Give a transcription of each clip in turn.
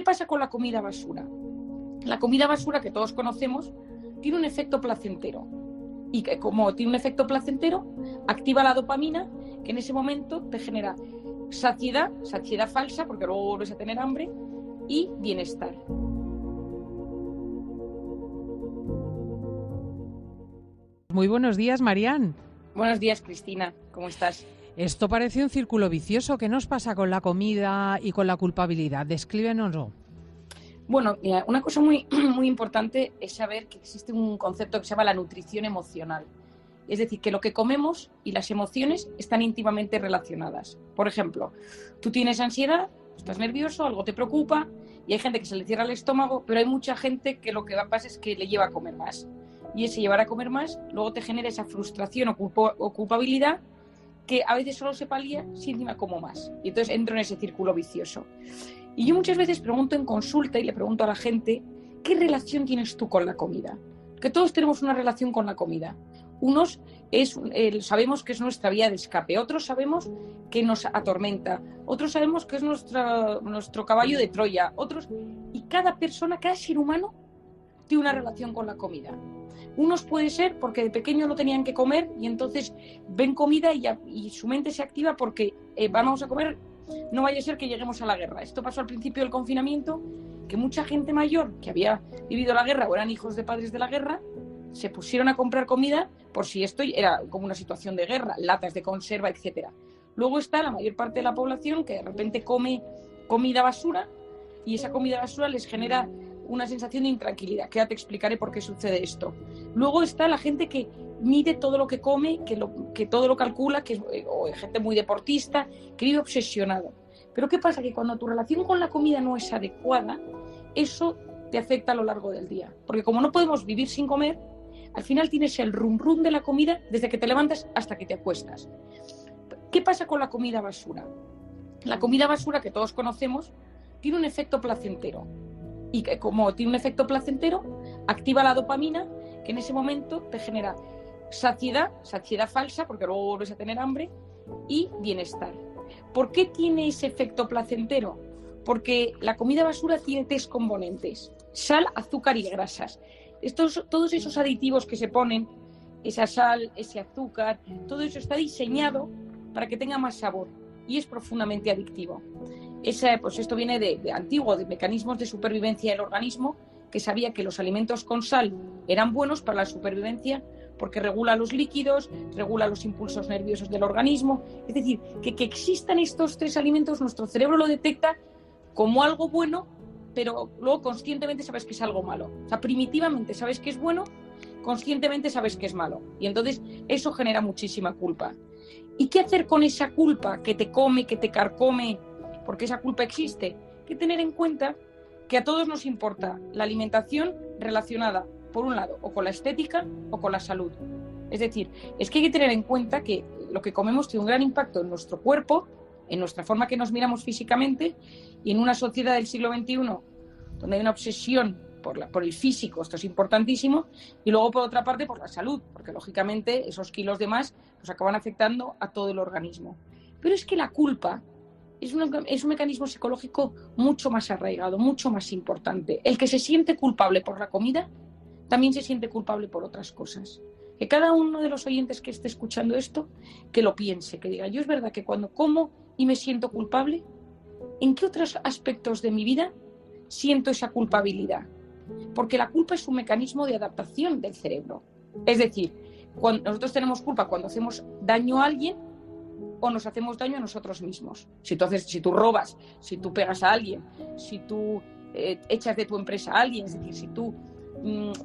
pasa con la comida basura? La comida basura que todos conocemos tiene un efecto placentero. Y que como tiene un efecto placentero, activa la dopamina, que en ese momento te genera saciedad falsa, porque luego vuelves a tener hambre, y bienestar. Muy buenos días, Marián. Buenos días, Cristina. ¿Cómo estás? Esto parece un círculo vicioso. ¿Qué nos pasa con la comida y con la culpabilidad? Descríbenoslo. Bueno, mira, una cosa muy importante es saber que existe un concepto que se llama la nutrición emocional. Es decir, que lo que comemos y las emociones están íntimamente relacionadas. Por ejemplo, tú tienes ansiedad, estás nervioso, algo te preocupa y hay gente que se le cierra el estómago, pero hay mucha gente que lo que pasa es que le lleva a comer más. Y ese llevar a comer más luego te genera esa frustración o culpabilidad que a veces solo se palía si encima como más. Y entonces entro en ese círculo vicioso. Y yo muchas veces pregunto en consulta y le pregunto a la gente, ¿qué relación tienes tú con la comida? Que todos tenemos una relación con la comida. Unos sabemos que es nuestra vía de escape, otros sabemos que nos atormenta, otros sabemos que es nuestro caballo de Troya, y cada persona, cada ser humano tiene una relación con la comida. Unos puede ser porque de pequeño no tenían que comer y entonces ven comida y su mente se activa porque vamos a comer, no vaya a ser que lleguemos a la guerra. Esto pasó al principio del confinamiento, que mucha gente mayor que había vivido la guerra o eran hijos de padres de la guerra, se pusieron a comprar comida por si esto era como una situación de guerra, latas de conserva, etcétera. Luego está la mayor parte de la población que de repente come comida basura y esa comida basura les genera una sensación de intranquilidad, que ya te explicaré por qué sucede esto. Luego está la gente que mide todo lo que come, que todo lo calcula, o gente muy deportista, que vive obsesionado. Pero ¿qué pasa? Que cuando tu relación con la comida no es adecuada, eso te afecta a lo largo del día. Porque como no podemos vivir sin comer, al final tienes el rum rum de la comida desde que te levantas hasta que te acuestas. ¿Qué pasa con la comida basura? La comida basura que todos conocemos tiene un efecto placentero. Y que como tiene un efecto placentero, activa la dopamina, que en ese momento te genera saciedad falsa, porque luego vuelves a tener hambre, y bienestar. ¿Por qué tiene ese efecto placentero? Porque la comida basura tiene 3 componentes: sal, azúcar y grasas. Todos esos aditivos que se ponen, esa sal, ese azúcar, todo eso está diseñado para que tenga más sabor y es profundamente adictivo. Pues esto viene de antiguo, de mecanismos de supervivencia del organismo, que sabía que los alimentos con sal eran buenos para la supervivencia porque regula los líquidos, regula los impulsos nerviosos del organismo. Es decir, que existan estos 3 alimentos, nuestro cerebro lo detecta como algo bueno, pero luego conscientemente sabes que es algo malo. O sea, primitivamente sabes que es bueno, conscientemente sabes que es malo. Y entonces eso genera muchísima culpa. ¿Y qué hacer con esa culpa que te come, que te carcome? Porque esa culpa existe. Hay que tener en cuenta que a todos nos importa la alimentación relacionada, por un lado, o con la estética o con la salud. Es decir, es que hay que tener en cuenta que lo que comemos tiene un gran impacto en nuestro cuerpo, en nuestra forma que nos miramos físicamente, y en una sociedad del siglo XXI donde hay una obsesión por el físico, esto es importantísimo, y luego por otra parte por la salud, porque lógicamente esos kilos de más pues acaban afectando a todo el organismo. Pero es que la culpa es un mecanismo psicológico mucho más arraigado, mucho más importante. El que se siente culpable por la comida también se siente culpable por otras cosas. Que cada uno de los oyentes que esté escuchando esto, que lo piense, que diga, yo es verdad que cuando como y me siento culpable, ¿en qué otros aspectos de mi vida siento esa culpabilidad? Porque la culpa es un mecanismo de adaptación del cerebro. Es decir, cuando nosotros tenemos culpa cuando hacemos daño a alguien o nos hacemos daño a nosotros mismos. Si tú robas, si tú pegas a alguien, si tú echas de tu empresa a alguien, es decir, si tú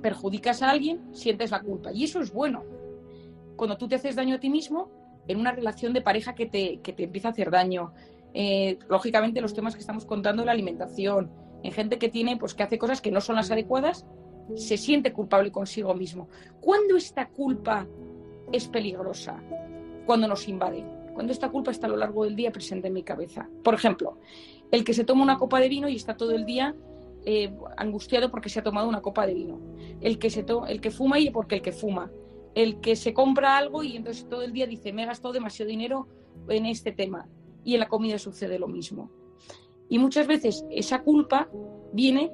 perjudicas a alguien, sientes la culpa. Y eso es bueno. Cuando tú te haces daño a ti mismo, en una relación de pareja que te empieza a hacer daño, lógicamente los temas que estamos contando de la alimentación, en gente que que hace cosas que no son las adecuadas, se siente culpable consigo mismo. ¿Cuándo esta culpa es peligrosa? Cuando nos invade. Cuando esta culpa está a lo largo del día presente en mi cabeza. Por ejemplo, el que se toma una copa de vino y está todo el día angustiado porque se ha tomado una copa de vino. El que fuma y porque el que fuma. El que se compra algo y entonces todo el día dice, me he gastado demasiado dinero en este tema. Y en la comida sucede lo mismo. Y muchas veces esa culpa viene,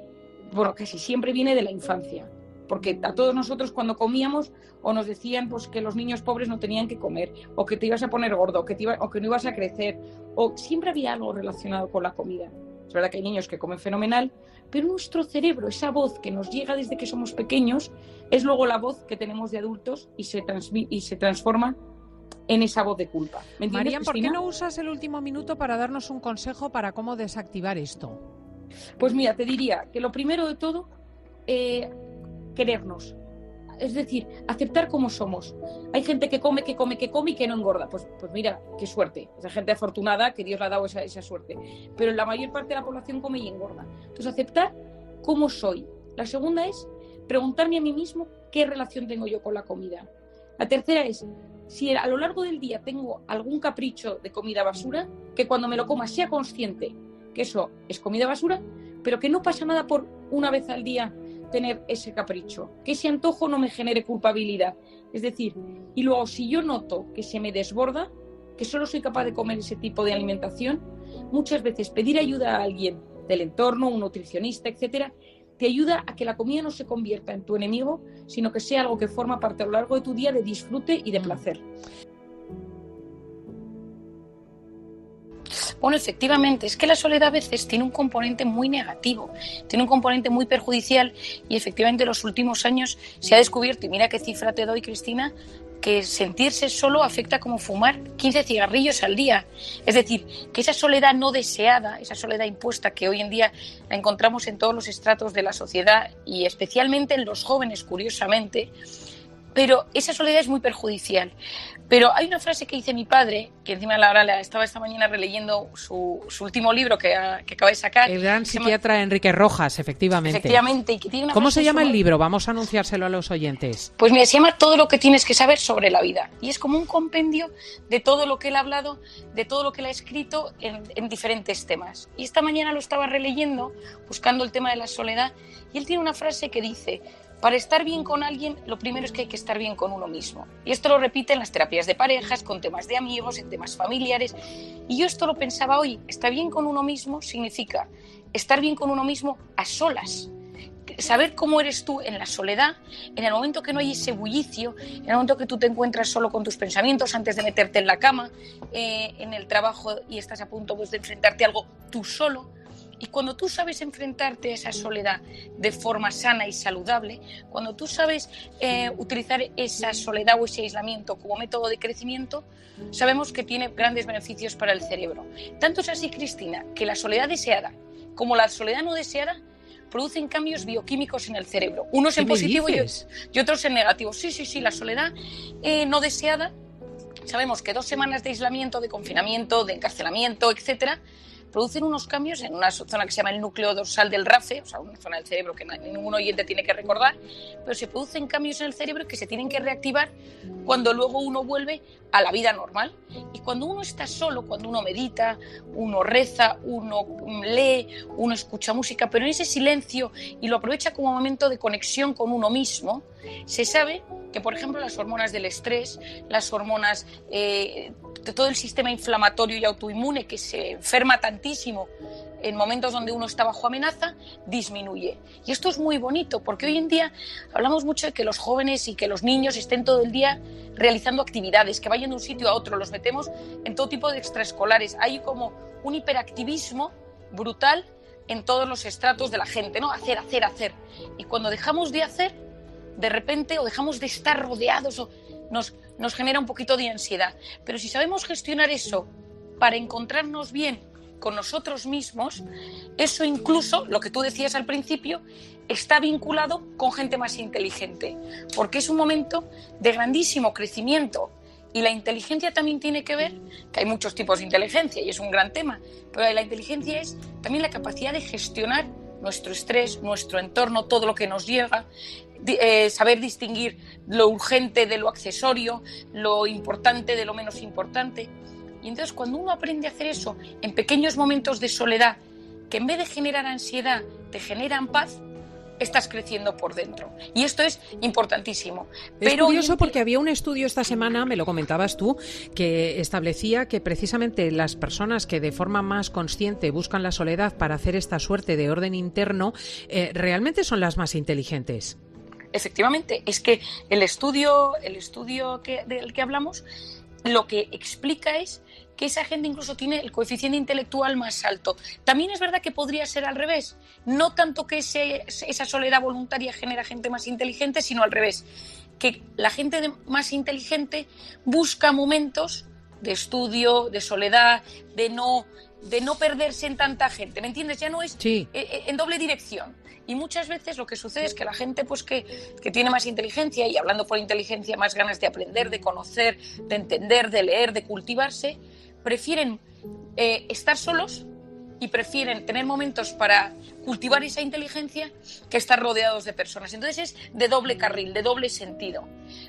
bueno, casi siempre viene de la infancia. Porque a todos nosotros cuando comíamos o nos decían pues, que los niños pobres no tenían que comer, o que te ibas a poner gordo, o que no ibas a crecer, o siempre había algo relacionado con la comida. Es verdad que hay niños que comen fenomenal, pero nuestro cerebro, esa voz que nos llega desde que somos pequeños, es luego la voz que tenemos de adultos y se transforma en esa voz de culpa. ¿Me entiendes, Marían, ¿por Cristina? qué no usas el último minuto para darnos un consejo para cómo desactivar esto? Pues mira, te diría que lo primero de todo, querernos. Es decir, aceptar como somos. Hay gente que come y que no engorda. Pues mira, qué suerte. Esa gente afortunada que Dios le ha dado esa suerte. Pero la mayor parte de la población come y engorda. Entonces, aceptar cómo soy. La segunda es preguntarme a mí mismo qué relación tengo yo con la comida. La tercera es, si a lo largo del día tengo algún capricho de comida basura, que cuando me lo coma sea consciente que eso es comida basura, pero que no pasa nada por una vez al día tener ese capricho, que ese antojo no me genere culpabilidad. Es decir, y luego si yo noto que se me desborda, que solo soy capaz de comer ese tipo de alimentación, muchas veces pedir ayuda a alguien del entorno, un nutricionista, etcétera, te ayuda a que la comida no se convierta en tu enemigo, sino que sea algo que forma parte a lo largo de tu día de disfrute y de placer. Bueno, efectivamente, es que la soledad a veces tiene un componente muy negativo, tiene un componente muy perjudicial y efectivamente en los últimos años se ha descubierto, y mira qué cifra te doy, Cristina, que sentirse solo afecta como fumar 15 cigarrillos al día. Es decir, que esa soledad no deseada, esa soledad impuesta que hoy en día la encontramos en todos los estratos de la sociedad y especialmente en los jóvenes, curiosamente, pero esa soledad es muy perjudicial. Pero hay una frase que dice mi padre, que encima ahora la estaba esta mañana releyendo su último libro que acaba de sacar. El gran psiquiatra Enrique Rojas, efectivamente. Efectivamente. Y que tiene una ¿Cómo frase se llama el libro? Vamos a anunciárselo a los oyentes. Pues mira, se llama Todo lo que tienes que saber sobre la vida. Y es como un compendio de todo lo que él ha hablado, de todo lo que él ha escrito en diferentes temas. Y esta mañana lo estaba releyendo, buscando el tema de la soledad, y él tiene una frase que dice: para estar bien con alguien, lo primero es que hay que estar bien con uno mismo. Y esto lo repite en las terapias de parejas, con temas de amigos, en temas familiares. Y yo esto lo pensaba hoy. Estar bien con uno mismo significa estar bien con uno mismo a solas. Saber cómo eres tú en la soledad, en el momento que no hay ese bullicio, en el momento que tú te encuentras solo con tus pensamientos antes de meterte en la cama, en el trabajo y estás a punto pues, de enfrentarte a algo tú solo. Y cuando tú sabes enfrentarte a esa soledad de forma sana y saludable, cuando tú sabes utilizar esa soledad o ese aislamiento como método de crecimiento, sabemos que tiene grandes beneficios para el cerebro. Tanto es así, Cristina, que la soledad deseada como la soledad no deseada producen cambios bioquímicos en el cerebro. Unos en positivo y otros en negativo. Sí, la soledad no deseada, sabemos que 2 semanas de aislamiento, de confinamiento, de encarcelamiento, etcétera, producen unos cambios en una zona que se llama el núcleo dorsal del RAFE, o sea, una zona del cerebro que ningún oyente tiene que recordar, pero se producen cambios en el cerebro que se tienen que reactivar cuando luego uno vuelve a la vida normal. Y cuando uno está solo, cuando uno medita, uno reza, uno lee, uno escucha música, pero en ese silencio y lo aprovecha como momento de conexión con uno mismo, se sabe que, por ejemplo, las hormonas del estrés, las hormonas de todo el sistema inflamatorio y autoinmune que se enferma tantísimo en momentos donde uno está bajo amenaza, disminuye. Y esto es muy bonito porque hoy en día hablamos mucho de que los jóvenes y que los niños estén todo el día realizando actividades, que vayan de un sitio a otro, los metemos en todo tipo de extraescolares. Hay como un hiperactivismo brutal en todos los estratos de la gente, ¿no? Hacer. Y cuando dejamos de hacer, de repente, o dejamos de estar rodeados, o nos genera un poquito de ansiedad. Pero si sabemos gestionar eso para encontrarnos bien con nosotros mismos, eso incluso, lo que tú decías al principio, está vinculado con gente más inteligente, porque es un momento de grandísimo crecimiento. Y la inteligencia también tiene que ver, que hay muchos tipos de inteligencia y es un gran tema, pero la inteligencia es también la capacidad de gestionar nuestro estrés, nuestro entorno, todo lo que nos llega, saber distinguir lo urgente de lo accesorio, lo importante de lo menos importante. Y entonces cuando uno aprende a hacer eso en pequeños momentos de soledad, que en vez de generar ansiedad te generan paz, estás creciendo por dentro. Y esto es importantísimo. Es curioso porque había un estudio esta semana, me lo comentabas tú, que establecía que precisamente las personas que de forma más consciente buscan la soledad para hacer esta suerte de orden interno, realmente son las más inteligentes. Efectivamente, es que el estudio del que hablamos, lo que explica es que esa gente incluso tiene el coeficiente intelectual más alto. También es verdad que podría ser al revés, no tanto que esa soledad voluntaria genera gente más inteligente, sino al revés, que la gente más inteligente busca momentos de estudio, de soledad, de no perderse en tanta gente, ¿me entiendes? Ya no es en doble dirección. Y muchas veces lo que sucede es que la gente pues que tiene más inteligencia, y hablando por inteligencia, más ganas de aprender, de conocer, de entender, de leer, de cultivarse, prefieren estar solos y prefieren tener momentos para cultivar esa inteligencia que estar rodeados de personas. Entonces es de doble carril, de doble sentido.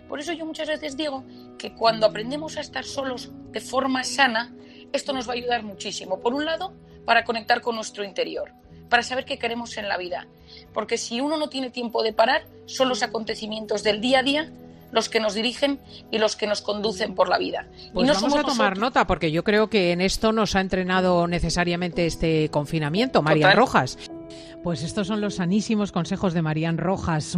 Por eso yo muchas veces digo que cuando aprendemos a estar solos de forma sana, esto nos va a ayudar muchísimo. Por un lado, para conectar con nuestro interior, para saber qué queremos en la vida. Porque si uno no tiene tiempo de parar, son los acontecimientos del día a día los que nos dirigen y los que nos conducen por la vida. Pues y no vamos a tomar nota, porque yo creo que en esto nos ha entrenado necesariamente este confinamiento. Marian Rojas. Pues estos son los sanísimos consejos de Marian Rojas.